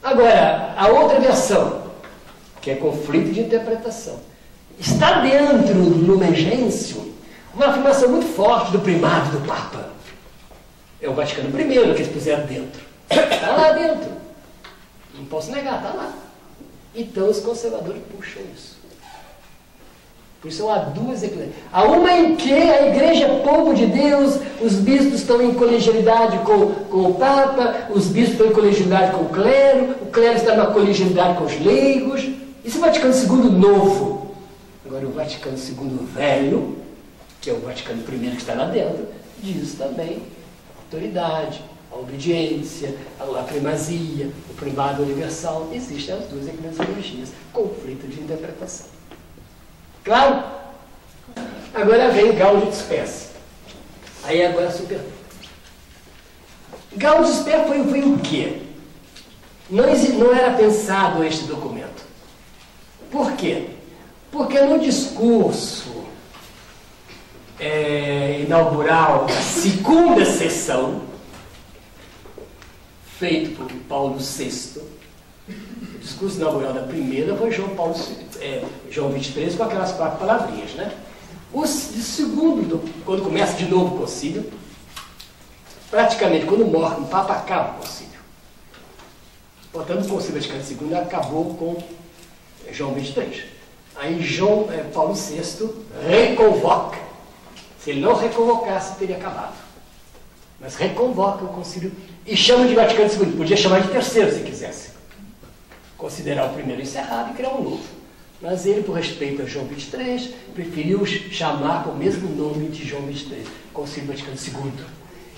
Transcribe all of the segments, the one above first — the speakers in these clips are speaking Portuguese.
Agora, a outra versão, que é conflito de interpretação, está dentro do Lumen Gentium uma afirmação muito forte do primado do Papa. É o Vaticano I que eles puseram dentro. Está lá dentro. Não posso negar, está lá. Então os conservadores puxam isso. Por isso há duas eclesias. Há uma em que a igreja é povo de Deus, os bispos estão em colegialidade com o Papa, os bispos estão em colegialidade com o clero está na colegialidade com os leigos. Isso é o Vaticano II novo. Agora o Vaticano II velho, que é o Vaticano I que está lá dentro, diz também a autoridade, a obediência, a primazia, o primado universal. Existem as duas eclesiologias, conflito de interpretação. Claro? Agora vem Gaudit Spes. Aí agora super. Gaudit Spes foi o quê? Não era pensado este documento. Por quê? Porque no discurso inaugural da segunda sessão, feito por Paulo VI, o discurso inaugural da primeira foi João 23 com aquelas 4 palavrinhas, né? O segundo, quando começa de novo o concílio, praticamente quando morre o Papa, acaba o concílio. Portanto, o concílio Vaticano II acabou com João 23. Aí Paulo VI reconvoca. Se ele não reconvocasse, teria acabado. Mas reconvoca o concílio e chama de Vaticano II. Podia chamar de terceiro, se quisesse. Considerar o primeiro encerrado e criar um novo. Mas ele, por respeito a João 23, preferiu chamar com o mesmo nome de João 23, Concílio Vaticano II.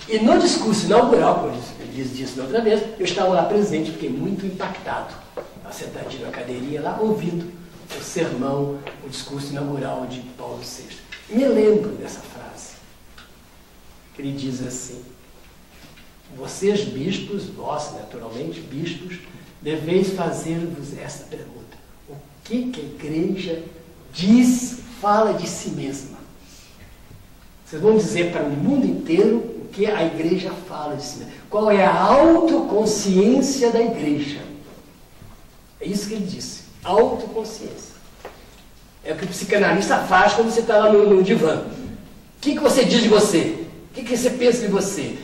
E no discurso inaugural, como ele disse da outra vez, eu estava lá presente, fiquei muito impactado, sentadinho na cadeirinha lá, ouvindo o sermão, o discurso inaugural de Paulo VI. Me lembro dessa frase, que ele diz assim: vocês bispos, vós naturalmente bispos, deveis fazer-vos esta pergunta: o que a igreja fala de si mesma? Vocês vão dizer para o mundo inteiro o que a igreja fala de si mesma. Qual é a autoconsciência da igreja? É isso que ele disse, autoconsciência. É o que o psicanalista faz quando você está lá no divã. O que você diz de você? O que você pensa de você?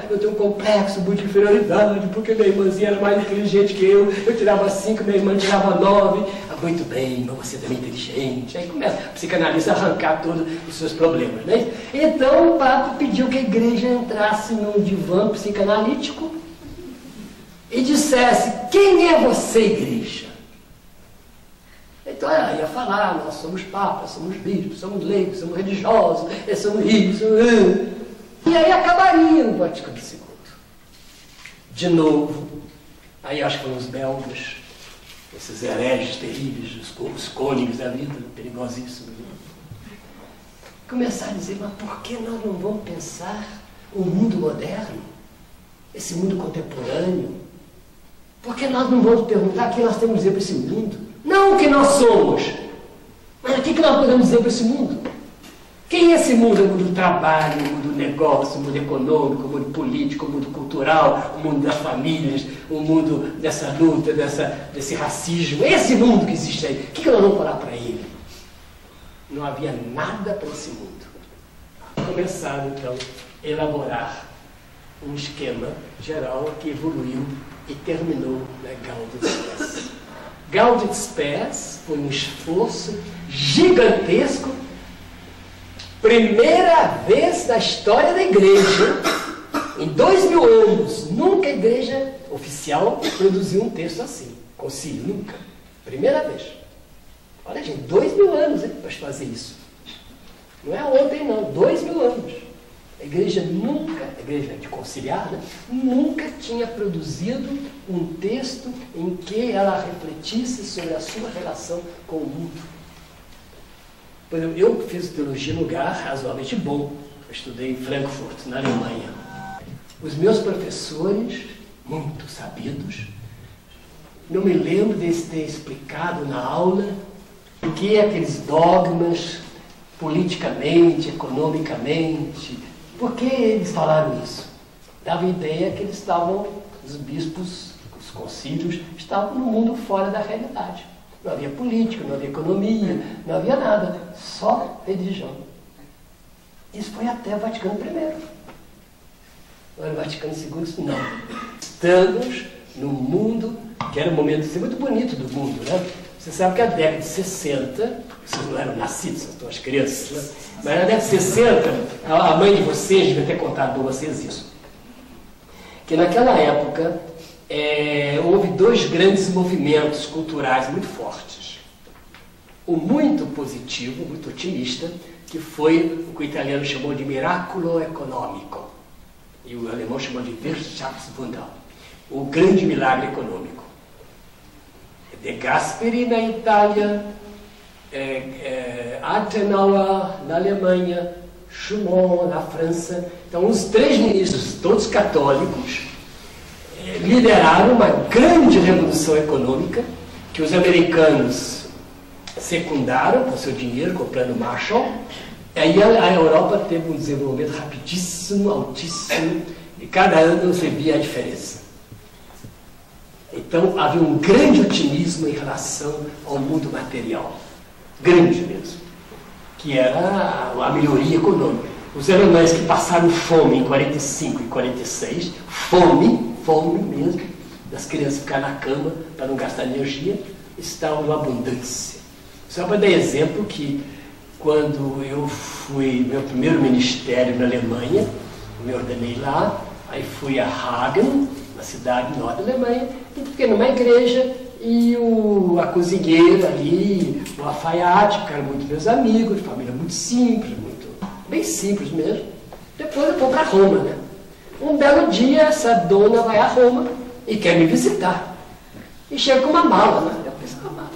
Eu tenho um complexo muito de inferioridade, porque minha irmãzinha era mais inteligente que eu tirava 5, minha irmã tirava 9. Muito bem, mas você também é inteligente. Aí começa o psicanalista a arrancar todos os seus problemas, né? Então o Papa pediu que a igreja entrasse num divã psicanalítico e dissesse: quem é você, igreja? Então ela ia falar: nós somos papas, somos bispos, somos leigos, somos religiosos, somos ricos, E aí acabaria o Vaticano II. De novo, aí acho que foram os belgas, esses hereges terríveis, os cônegos da vida, perigosíssimos. Começar a dizer: mas por que nós não vamos pensar o mundo moderno, esse mundo contemporâneo? Por que nós não vamos perguntar o que nós temos a dizer para esse mundo? Não o que nós somos, mas o que nós podemos dizer para esse mundo? Quem é esse mundo? O mundo do trabalho, o mundo do negócio, o mundo econômico, o mundo político, o mundo cultural, o mundo das famílias, o mundo dessa luta, desse racismo. Esse mundo que existe aí, o que nós vamos falar para ele? Não havia nada para esse mundo. Começaram, então, a elaborar um esquema geral que evoluiu e terminou na Gaudit Spes. Gaudit Spes foi um esforço gigantesco. Primeira vez na história da igreja, em 2000 anos, nunca a igreja oficial produziu um texto assim. Concílio, nunca. Primeira vez. Olha, gente, 2000 anos para fazer isso. Não é ontem, não. 2000 anos. A igreja nunca, a igreja de conciliar, né, nunca tinha produzido um texto em que ela refletisse sobre a sua relação com o mundo. Por exemplo, eu fiz teologia em um lugar razoavelmente bom. Eu estudei em Frankfurt, na Alemanha. Os meus professores, muito sabidos, não me lembro de ter explicado na aula o que é aqueles dogmas politicamente, economicamente. Por que eles falaram isso? Dava a ideia que eles estavam, os bispos, os concílios estavam no mundo fora da realidade. Não havia política, não havia economia, não havia nada, só religião. Isso foi até o Vaticano I. Agora o Vaticano II disse, não. Estamos num mundo, que era um momento muito bonito do mundo, né? Você sabe que a década de 60, vocês não eram nascidos, vocês estão as crianças, né? Mas na década de 60, a mãe de vocês devia ter contado para vocês isso. Que naquela época houve dois grandes movimentos culturais muito fortes. O muito positivo, muito otimista, que foi o que o italiano chamou de miracolo econômico. E o alemão chamou de Wirtschaftswunder, o grande milagre econômico. De Gasperi na Itália, Adenauer na Alemanha, Schumann na França. Então, os três ministros, todos católicos, lideraram uma grande revolução econômica que os americanos secundaram com seu dinheiro, comprando Marshall. Aí a Europa teve um desenvolvimento rapidíssimo, altíssimo, e cada ano você via a diferença. Então havia um grande otimismo em relação ao mundo material, grande mesmo, que era a melhoria econômica. Os alemães que passaram fome em 45 e 46, fome mesmo, das crianças ficar na cama para não gastar energia, estavam em abundância. Só para dar exemplo que quando eu fui, meu primeiro ministério na Alemanha, me ordenei lá, aí fui a Hagen, uma cidade norte da Alemanha, e fiquei numa igreja, e a cozinheira ali, o alfaiate, que eram muito meus amigos, família muito simples, bem simples mesmo. Depois eu vou para Roma, né? Um belo dia, essa dona vai a Roma e quer me visitar. E chega com uma mala, né? Eu pensei, uma mala,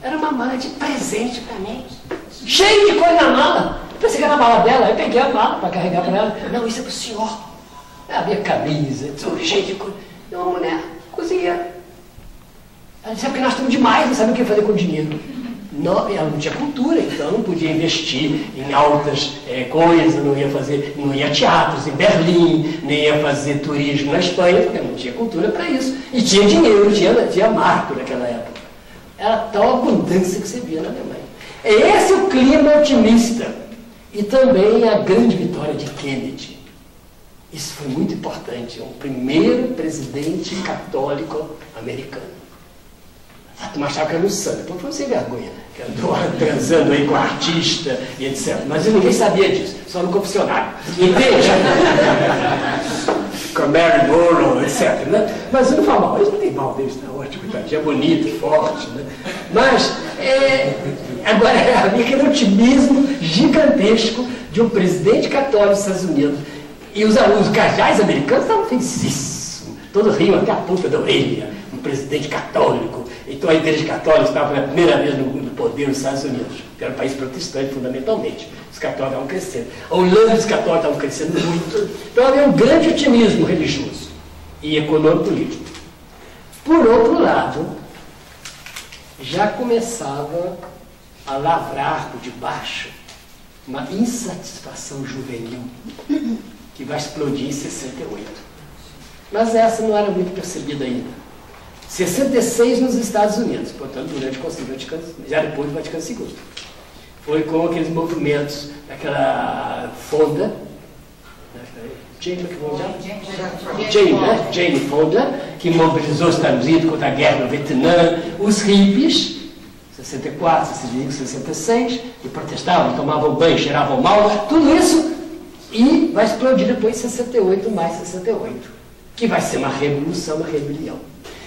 era uma mala de presente para mim. Cheio de coisa na mala. Eu pensei que era a mala dela, aí peguei a mala para carregar para ela. Não, isso é para o senhor. A minha camisa, cheio de coisa. E uma mulher, cozinheira. Ela disse, porque nós temos demais, não sabemos o que fazer com o dinheiro. Não, ela não tinha cultura, então não podia investir em altas coisas, não ia a teatros em Berlim, nem ia fazer turismo na Espanha, porque não tinha cultura para isso. E tinha dinheiro, tinha marco naquela época. Era tal abundância que você via na Alemanha. Esse é o clima otimista. E também a grande vitória de Kennedy. Isso foi muito importante. O primeiro presidente católico americano. A turma achava que era um santo. Depois foi sem vergonha. Que andou transando aí com artista e etc. Mas ninguém sabia disso. Só no confessionário. Entende? Com Mary Monroe, etc. Né? Mas não fala mal. Isso não tem mal deles. Está ótimo. É bonito, forte. Né? Mas, agora, havia aquele otimismo gigantesco de um presidente católico dos Estados Unidos. E os casais americanos estavam felicíssimos. Todo riam até a ponta da orelha. Um presidente católico. Então a igreja católica estava pela primeira vez no poder nos Estados Unidos. Que era um país protestante, fundamentalmente. Os católicos estavam crescendo. A Holanda, os católicos estavam crescendo muito. Então havia um grande otimismo religioso e econômico-político. Por outro lado, já começava a lavrar por debaixo uma insatisfação juvenil que vai explodir em 68. Mas essa não era muito percebida ainda. 66 nos Estados Unidos, portanto, durante o Concílio Vaticano, já depois do Vaticano II. Foi com aqueles movimentos daquela Fonda, Jane Fonda, que mobilizou os Estados Unidos contra a guerra no Vietnã, os hippies, 64, 65, 66, que protestavam, tomavam banho, cheiravam mal, tudo isso, e vai explodir depois em 68, mais 68, que vai ser uma revolução, uma rebelião.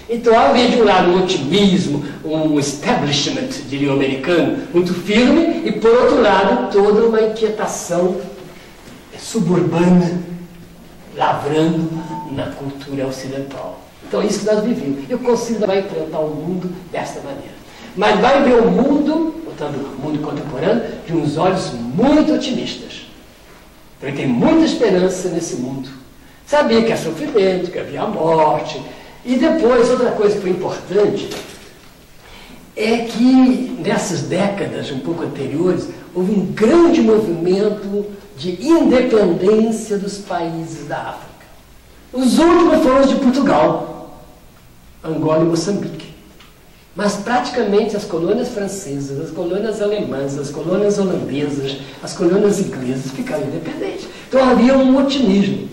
Então havia de um lado um otimismo, um establishment, diria o americano, muito firme, e por outro lado toda uma inquietação suburbana, lavrando na cultura ocidental. Então é isso que nós vivemos. E o Concílio vai enfrentar o mundo desta maneira. Mas vai ver o mundo, portanto, o mundo contemporâneo, de uns olhos muito otimistas. Então ele tem muita esperança nesse mundo. Sabia que havia sofrimento, que havia morte. E depois, outra coisa que foi importante é que nessas décadas um pouco anteriores houve um grande movimento de independência dos países da África. Os últimos foram os de Portugal. Angola e Moçambique. Mas praticamente as colônias francesas, as colônias alemãs, as colônias holandesas, as colônias inglesas ficaram independentes. Então havia um otimismo.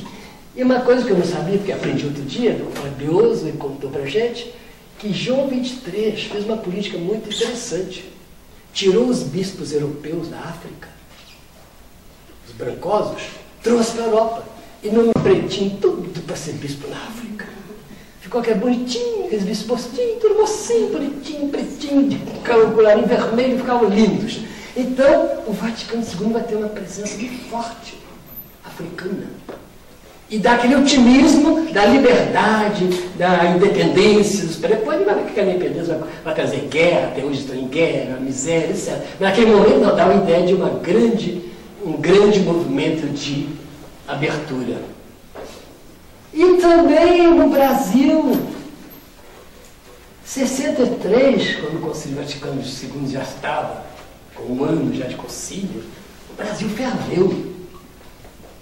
E uma coisa que eu não sabia, porque aprendi outro dia, o Fabioso e contou para a gente, que João XXIII fez uma política muito interessante. Tirou os bispos europeus da África, os brancosos, trouxe para a Europa. E num pretinho, tudo para ser bispo na África. Ficou aquele bonitinho, aqueles bispos postinhos, tudo mocinho, bonitinho, pretinho, de colarinho vermelho, ficavam lindos. Então, o Vaticano II vai ter uma presença muito forte, africana. E dá aquele otimismo da liberdade, da independência. Depois não vai ficar na independência, vai trazer guerra, até hoje estão em guerra, miséria, etc. Naquele momento não, dá uma ideia de um grande movimento de abertura. E também no Brasil, 63, quando o Concílio Vaticano II já estava, com um ano já de concílio, o Brasil ferveu.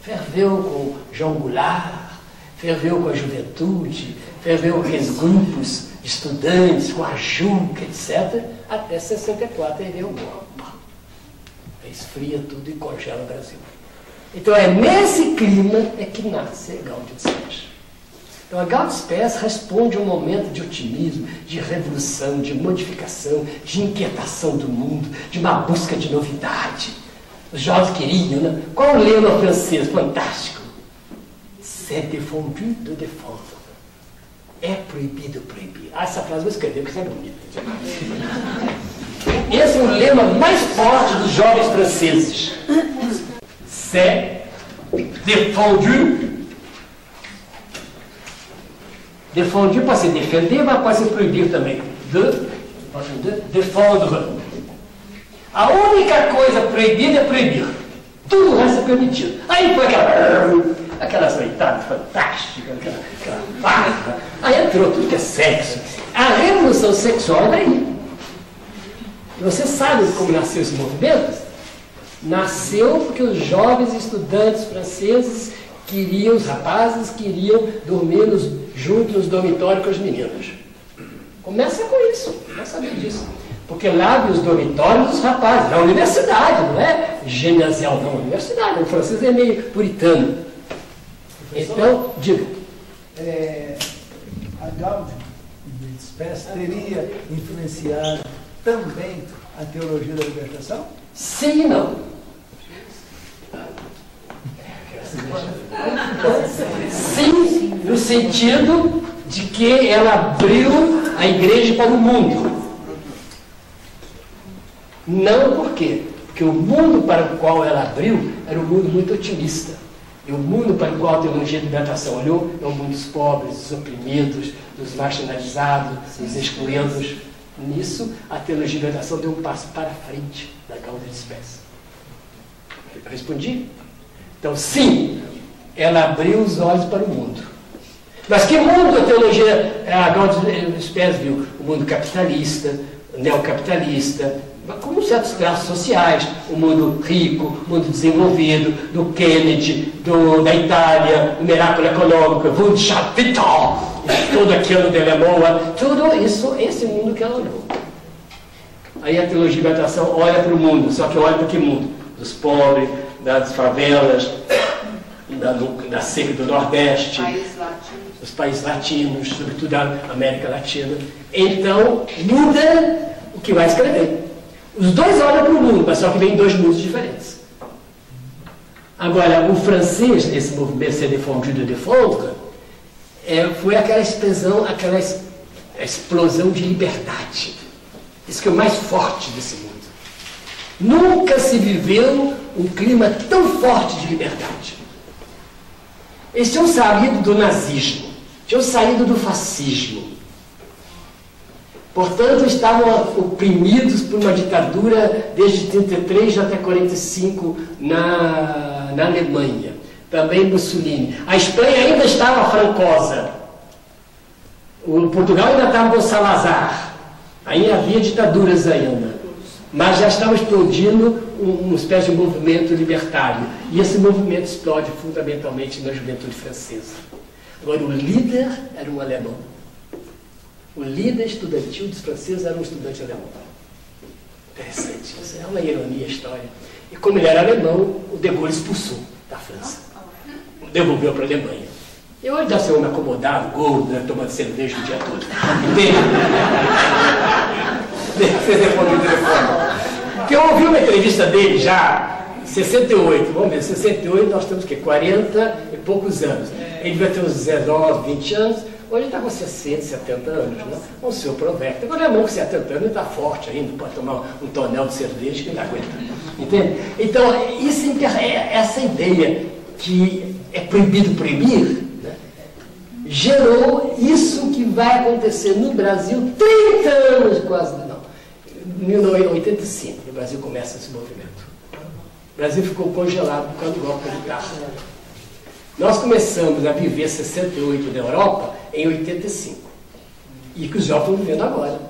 Ferveu com João Goulart, ferveu com a juventude, ferveu com aqueles grupos de estudantes, com a JUC, etc., até 64, aí veio o golpe. Esfria tudo e congela o Brasil. Então é nesse clima que nasce a Gaudium Spes. Então a Gaudium Spes responde a um momento de otimismo, de revolução, de modificação, de inquietação do mundo, de uma busca de novidade. Os jovens queriam, né? Qual o lema francês fantástico? C'est défendu de défendre. É proibido proibir. Ah, essa frase eu vou escrever porque isso é bonito. Esse é o lema mais forte dos jovens franceses. C'est défendu. Défendu pode ser defender, mas pode ser proibir também. Défendre. A única coisa proibida é proibir. Tudo o resto é permitido. Aí foi aquela noitada fantástica, aquela farra. Aí entrou tudo que é sexo. A revolução sexual é daí. Você sabe como nasceu esse movimento? Nasceu porque os jovens estudantes franceses queriam, os rapazes queriam dormir juntos nos dormitórios com as meninas. Começa com isso, não saber disso. Porque lá nos dormitórios dos rapazes, na universidade, não é ginasial, não, universidade. O francês é meio puritano. Então, diga. A Gaudium Spes teria influenciado também a teologia da libertação? Sim e não. Sim, no sentido de que ela abriu a igreja para o mundo. Não por quê? Porque o mundo para o qual ela abriu era um mundo muito otimista. E o mundo para o qual a teologia de libertação olhou é o mundo dos pobres, dos oprimidos, dos marginalizados, dos excluídos. Nisso, a teologia de libertação deu um passo para frente da Gaudium Spes. Eu respondi? Então, sim, ela abriu os olhos para o mundo. Mas que mundo a Gaudium Spes viu? O mundo capitalista, neocapitalista, com certos traços sociais, o mundo rico, o mundo desenvolvido, do Kennedy, da Itália, o Miracolo Econômico, Wunderschaftung, todo aquilo de Lemoa, tudo isso, esse mundo que ela olhou. Aí a teologia de libertação olha para o mundo, só que olha para que mundo? Dos pobres, das favelas, da seca do Nordeste, dos países latinos, sobretudo da América Latina. Então, muda o que vai escrever. Os dois olham para o mundo, mas só que vem dois mundos diferentes. Agora, o francês, esse movimento C'est défendu de défendre, foi aquela expressão, aquela explosão de liberdade. Isso que é o mais forte desse mundo. Nunca se viveu um clima tão forte de liberdade. Eles tinham saído do nazismo, tinham saído do fascismo. Portanto, estavam oprimidos por uma ditadura desde 1933 até 1945 na Alemanha. Também Mussolini. A Espanha ainda estava francosa. O Portugal ainda estava com Salazar. Aí havia ditaduras ainda. Mas já estava explodindo uma espécie de movimento libertário. E esse movimento explode fundamentalmente na juventude francesa. Agora, o líder era um alemão. líder estudantil dos franceses era um estudante alemão. Interessante, isso é uma ironia a história. E como ele era alemão, o de Gaulle expulsou da França. Devolveu para a Alemanha. E hoje deve ser um homem acomodado, gordo, né, tomando cerveja o dia todo. Entende? Você devolveu o telefone. Porque eu ouvi uma entrevista dele já em 68, vamos ver, 68 nós temos o quê? 40 e poucos anos. Ele devia ter uns 19, 20 anos, hoje ele está com 60, 70 anos, né? Um senhor provecto. Agora é bom com 70 anos, ele está forte ainda, pode tomar um tonel de cerveja que ele aguenta. Entende? Então, isso é essa ideia que é proibido proibir, né? Gerou isso que vai acontecer no Brasil 30 anos quase, não. Em 1985, o Brasil começa esse movimento. O Brasil ficou congelado por causa do golpe militar. Nós começamos a viver 68 na Europa em 85. E que os jovens estão vivendo agora.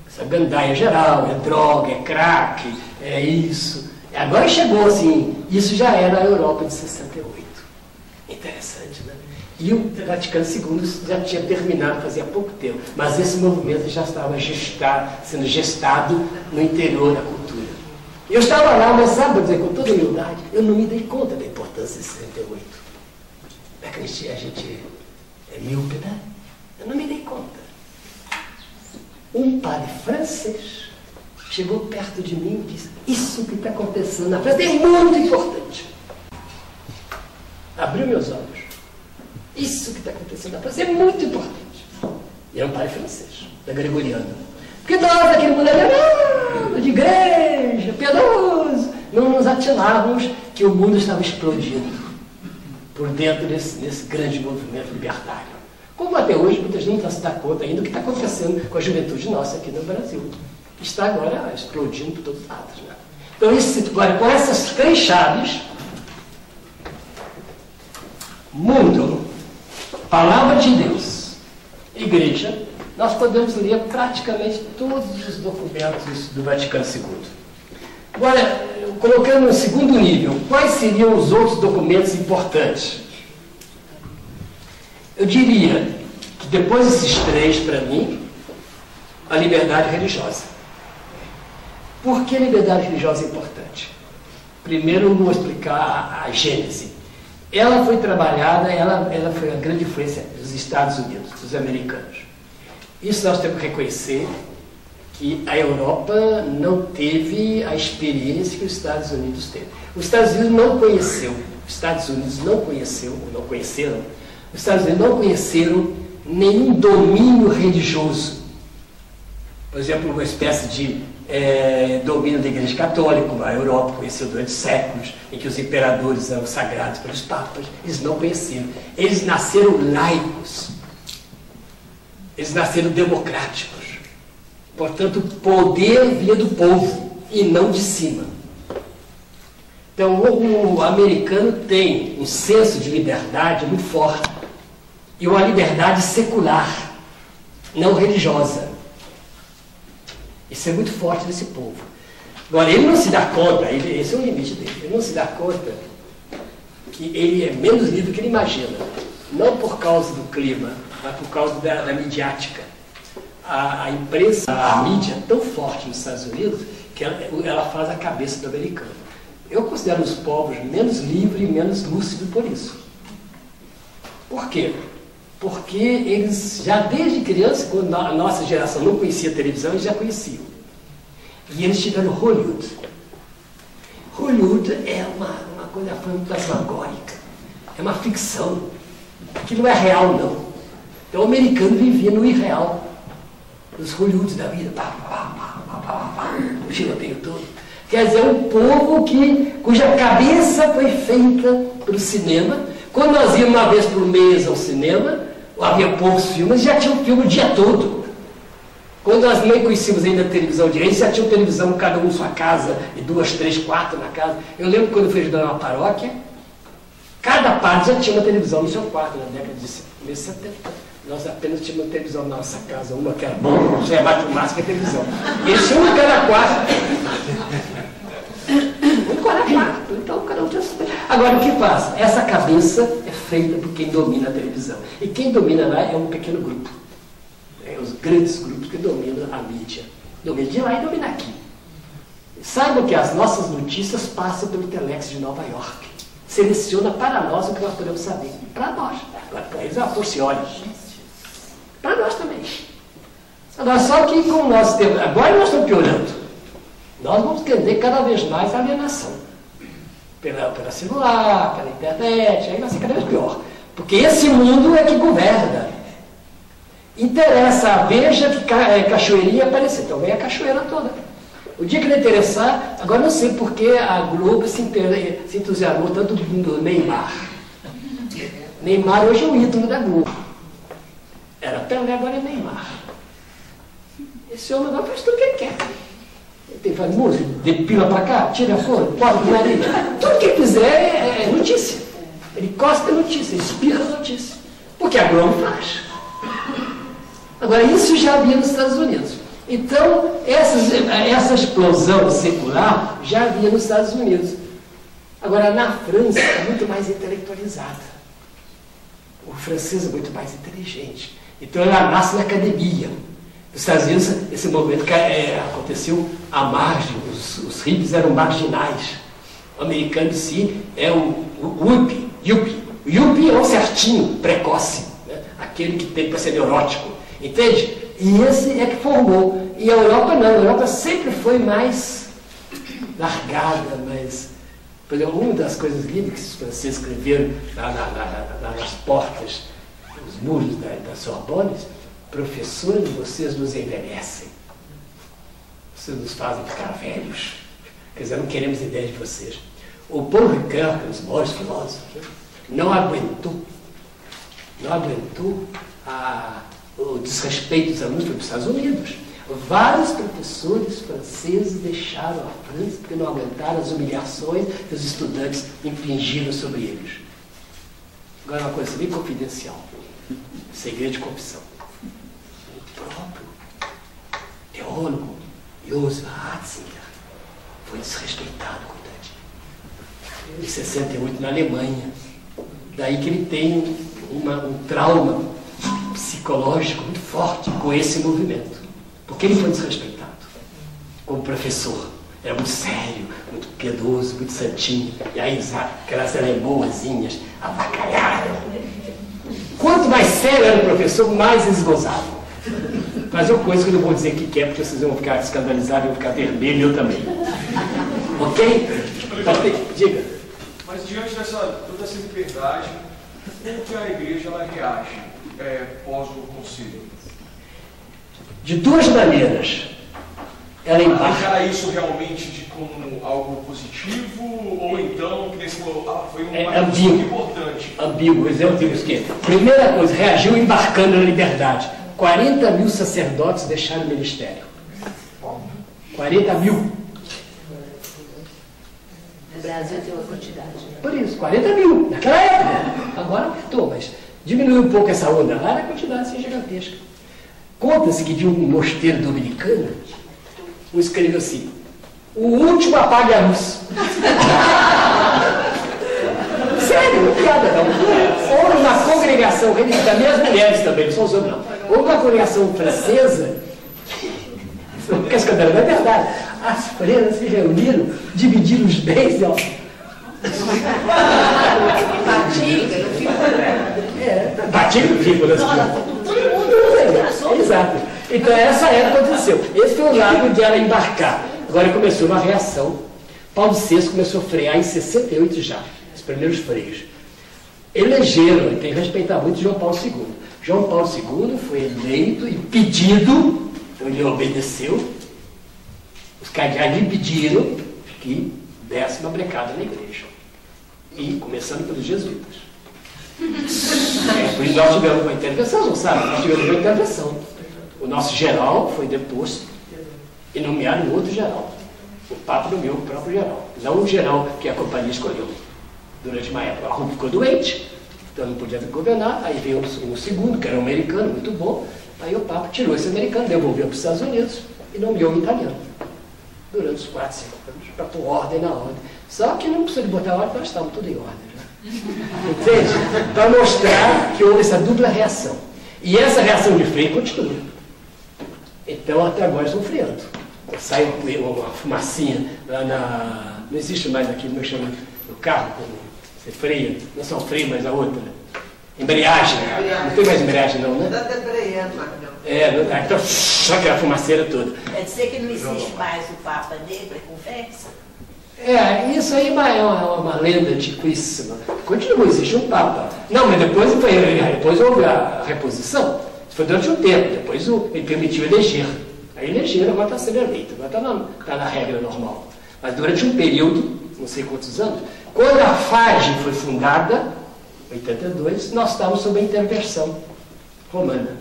Essa gandaia geral, é droga, é crack, é isso. Agora chegou assim, isso já era a Europa de 68. Interessante, né? E o Vaticano II já tinha terminado fazia pouco tempo, mas esse movimento já estava sendo gestado no interior da cultura. Eu estava lá, mas sabe, dizer, com toda humildade, eu não me dei conta da importância de 68. É que a gente é míope, né? Eu não me dei conta. Um padre francês chegou perto de mim e disse: isso que está acontecendo na França é muito importante. Abriu meus olhos. Isso que está acontecendo na França é muito importante. E era um padre francês, da Gregoriana. Porque nós, aquele mulher de igreja, piedoso, não nos atinávamos que o mundo estava explodindo por dentro desse grande movimento libertário. Como até hoje muita gente não se dá conta ainda do que está acontecendo com a juventude nossa aqui no Brasil, que está agora explodindo por todos os lados, né? Então, agora, com essas três chaves, mundo, palavra de Deus, igreja, nós podemos ler praticamente todos os documentos do Vaticano II. Agora, colocando no segundo nível, quais seriam os outros documentos importantes? Eu diria que depois desses três, para mim, a liberdade religiosa. Por que a liberdade religiosa é importante? Primeiro, eu vou explicar a gênese. Ela foi trabalhada, ela foi a grande influência dos Estados Unidos, dos americanos. Isso nós temos que reconhecer, que a Europa não teve a experiência que os Estados Unidos teve. Os Estados Unidos não conheceram, os Estados Unidos não conheceram nenhum domínio religioso. Por exemplo, uma espécie de domínio da Igreja Católica, como a Europa conheceu durante séculos, em que os imperadores eram sagrados pelos papas. Eles não conheceram. Eles nasceram laicos. Eles nasceram democráticos. Portanto, o poder vinha do povo e não de cima. Então, o americano tem um senso de liberdade muito forte. E uma liberdade secular, não religiosa. Isso é muito forte desse povo. Agora, ele não se dá conta, esse é o limite dele, ele não se dá conta que ele é menos livre do que ele imagina. Não por causa do clima, mas por causa da midiática. A imprensa, a mídia é tão forte nos Estados Unidos que ela faz a cabeça do americano. Eu considero os povos menos livres e menos lúcidos por isso. Por quê? Porque eles, já desde criança, quando a nossa geração não conhecia televisão, eles já conheciam. E eles tiveram Hollywood. Hollywood é uma coisa fantasmagórica. É uma ficção. Aquilo não é real, não. Então o americano vivia no irreal. Os Hollywoods da vida. O tiroteio todo. Quer dizer, um povo cuja cabeça foi feita para o cinema. Quando nós íamos uma vez por mês ao cinema, havia poucos filmes, já tinha um filme o dia todo. Quando nós nem conhecíamos ainda a televisão direito, já tinha televisão, cada um em sua casa, e 2, 3, 4 na casa. Eu lembro quando eu fui ajudar uma paróquia, cada padre já tinha uma televisão no seu quarto, na década de 70. Nós apenas tínhamos uma televisão na nossa casa, uma que era boa, já é mais que máximo que a televisão. E eles tinham uma em cada quarto. Um em cada quarto. Então, cada um tinha sua. Agora, o que passa? Essa cabeça é feita por quem domina a televisão. E quem domina lá é um pequeno grupo. os grandes grupos que dominam a mídia. Dominam de lá e dominam aqui. Saibam que as nossas notícias passam pelo Telex de Nova York. Seleciona para nós o que nós podemos saber. Para nós. Para eles, forcione. Para nós também. Agora, só que com o nosso tempo, agora nós estamos piorando. Nós vamos tender cada vez mais a alienação. Pela celular, pela internet, aí vai ser cada vez pior. Porque esse mundo é que governa. Interessa a Veja que Cachoeirinha aparecer. Então vem a cachoeira toda. O dia que ele interessar, agora não sei porque a Globo se entusiasmou tanto do Neymar. Neymar hoje é o ídolo da Globo. Era Pelé, agora é Neymar. Esse homem agora faz tudo o que ele quer. Ele tem que fazer música, depila pra cá, tira a flor, pode do nariz. Tudo que ele fizer é notícia. Ele cospe a notícia, espirra a notícia. Porque a Globo faz. Agora, isso já havia nos Estados Unidos. Então, essa explosão secular já havia nos Estados Unidos. Agora, na França, é muito mais intelectualizada. O francês é muito mais inteligente. Então, ela nasce na academia. Nos Estados Unidos, esse movimento aconteceu à margem. Os hippies eram marginais. O americano em si é o yuppie. O yuppie é o certinho, precoce. Né? Aquele que tem para ser neurótico. Entende? E esse é que formou. E a Europa não. A Europa sempre foi mais largada, mais... Por exemplo, uma das coisas lindas que os franceses escreveram nas portas, nos muros da Sorbonne: professores, vocês nos envelhecem. Vocês nos fazem ficar velhos. Quer dizer, não queremos ideia de vocês. O Paul Ricoeur, os maiores filósofos, não aguentou o desrespeito dos alunos para os Estados Unidos. Vários professores franceses deixaram a França porque não aguentaram as humilhações que os estudantes impingiram sobre eles. Agora, uma coisa bem confidencial. Segredo de confissão. O próprio teólogo Joseph Ratzinger foi desrespeitado com Dante. Em 68, na Alemanha. Daí que ele tem um trauma psicológico muito forte com esse movimento. Porque ele foi desrespeitado como professor. Era muito sério, muito piedoso, muito santinho. E aí aquelas alemoazinhas avacalharam. Quanto mais sério era o professor, mais eles gozavam. Mas é uma coisa que eu não vou dizer que é, porque vocês vão ficar escandalizados, vão ficar vermelhos, eu também. Ok? Diga. Mas diante toda essa liberdade, como que a igreja reage pós o concílio? De duas maneiras. Ela encara isso realmente como algo positivo, ou então, que nesse foi uma coisa importante? Ambíguo. Exemplo, digo o quê? Primeira coisa, reagiu embarcando na liberdade. 40 mil sacerdotes deixaram o ministério. 40 mil. No Brasil tem uma quantidade. Por isso, 40 mil. Naquela época. Agora aumentou, mas diminuiu um pouco essa onda lá, a quantidade assim, gigantesca. Conta-se que de um mosteiro dominicano, um escreveu assim: o último apague a luz. Sério, não é piada não. Ou uma congregação religiosa, também as mulheres também, não são os homens não. Ou uma congregação francesa, porque esse cabelo não é verdade. As freiras se reuniram, dividiram os bens e ó. Batiga no fico. Todo mundo. Exato. Então essa época aconteceu. Esse foi o lado de ela embarcar. Agora começou uma reação. Paulo VI começou a frear em 68 já. Os primeiros freios. Elegeram, e tem que respeitar muito João Paulo II. João Paulo II foi eleito e pedido, então ele obedeceu. Os cardeais lhe pediram que desse uma brecada na igreja. E começando pelos jesuítas. Por isso nós tivemos uma intervenção, não sabe? Nós tivemos uma intervenção. O nosso geral foi deposto e nomearam um outro geral. O Papa nomeou o próprio geral, não o geral que a companhia escolheu. Durante uma época, a Roma ficou doente, então não podia governar. Aí veio um segundo, que era um americano, muito bom. Aí o Papa tirou esse americano, devolveu para os Estados Unidos e nomeou um italiano. Durante os 4, 5 anos, para pôr ordem na ordem. Só que não precisa de botar ordem, nós estávamos tudo em ordem. Entende? Para mostrar que houve essa dupla reação. E essa reação de freio continua. Então, até agora estão freando. Sai uma fumacinha lá na... Não existe mais aqui, como chama, no carro, quando você freia. Não é só o freio, mas a outra. Embreagem. Não tem mais embreagem não, né? Não está embreando mais não. Então, só aquela fumaceira toda. Quer dizer que não existe mais o Papa Negro, conversa? Isso aí é uma lenda antiquíssima. Continua, existe um Papa. Não, mas depois houve a reposição. Isso foi durante um tempo. Depois ele permitiu eleger. Aí elegeram, agora está sendo eleito. Agora está na regra normal. Mas durante um período, não sei quantos anos, quando a FAGE foi fundada, em 82, nós estávamos sob a intervenção romana.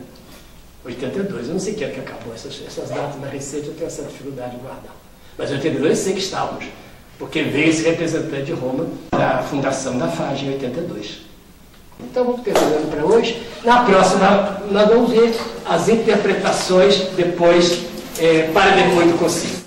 82, eu não sei que ano que acabou. Essas datas mais recentes eu tenho essa dificuldade de guardar. Mas em 82 eu sei que estávamos. Porque veio esse representante de Roma da fundação da FAGE em 82. Então vamos terminando para hoje. Na próxima nós vamos ver as interpretações para depois do concílio.